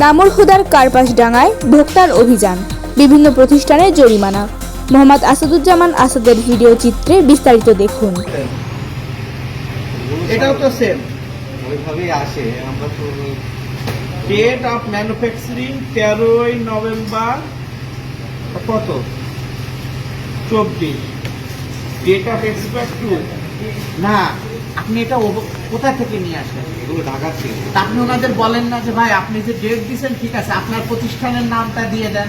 দামুড়হুদার কার্পাসডাঙ্গায় ভোক্তার অভিযান, বিভিন্ন প্রতিষ্ঠানে জরিমানা। মোহাম্মদ আসাদুজ্জামান আসাদের ভিডিও চিত্রে বিস্তারিত দেখুন। এটাও তো সেম ওইভাবেই আসে। আমরা তো ডেট অফ ম্যানুফ্যাকচারিং 13ই নভেম্বর কত 24, ডেট অফ এক্সপায়ার 2 না। আপনি এটা কোথা থেকে নিয়ে আসেন? এগুলো ঢাকা ছিল। তা আপনি ওনাদের বলেন না যে ভাই আপনি যে ডেট দিচ্ছেন ঠিক আছে, আপনার প্রতিষ্ঠানের নামটা দিয়ে দেন।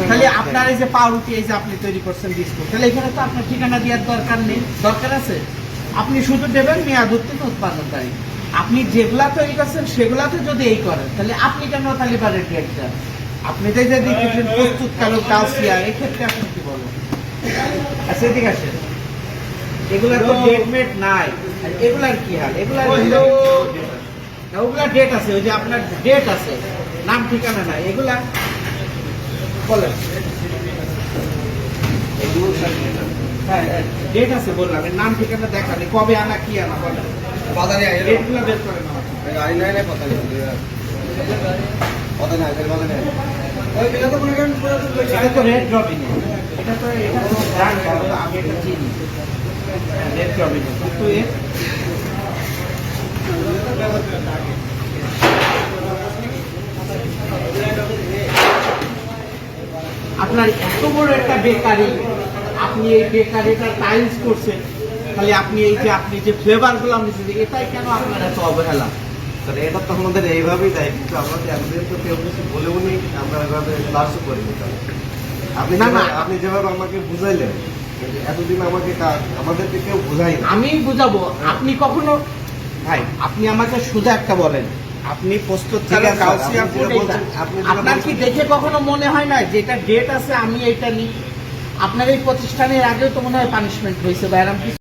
তাহলে আপনার এই যে পাউরুটি এই যে আপনি তৈরি করছেন বিস্কুট, তাহলে এখানে তো আপনার ঠিকানা দেওয়ার দরকার নেই। দরকার আছে? আপনি শুধু দেবেন মেয়াদ উত্তীর্ণ উৎপাদন তারিখ। আপনি যেগুলা তৈরি করছেন সেগুলাতে যদি এই করেন তাহলে আপনি কেন তাহলে বারের ডেট দেন? আপনি তো যদি কিছু প্রস্তুতকারক কালসিয়া, এক্ষেত্রে আপনি কি বলেন? আচ্ছা এদিকে আসেন, এগুলা তো ডেট মেট নাই। এগুলার কি হাল? এগুলার ওগুলা ডেট আছে, ওই যে আপনার ডেট আছে, নাম ঠিকানা নাই। এগুলা বলেন হ্যাঁ ডেট আছে বললাম, এর নাম ঠিকানা দেখানি, কবে আনা কি আনা বলেন। বাজারে ডেটগুলো বের করেন আমাকে। আই নাই না কথা নেই। কথা নাই বাজারে। ওই বিলা তো মনে করেন এটা তো রেড রবিন, এটা তো ব্র্যান্ড, আমি এটা চিনি রেড রবিন, কিন্তু এর আপনার এত বড় একটা বেকারি, আপনি এই বেকারিটা টাইলস করছেন, তাহলে আপনি আপনি যে ফ্লেভার গুলো নিচ্ছেন এটাই কেন আপনার এত অবহেলা? এটা তো আমাদের এইভাবেই দেয়, কিন্তু আমাদের এতদিন তো কেউ কিছু বলেও নি, আমরা এভাবে ক্লাসও করিনি। আপনি আপনি যেভাবে আমাকে বুঝাইলেন, এতদিন আমাদেরকে কেউ বুঝাই না। আমি বুঝাবো, আপনি কখনো ভাই আপনি আমাকে সোজা একটা বলেন, আপনি প্রস্তুত আপনার কি দেখে কখনো মনে হয় না যে এটা ডেট আছে আমি এইটা নিই? আপনার এই প্রতিষ্ঠানের আগেও তো মনে হয় পানিশমেন্ট হয়েছে বা এরকম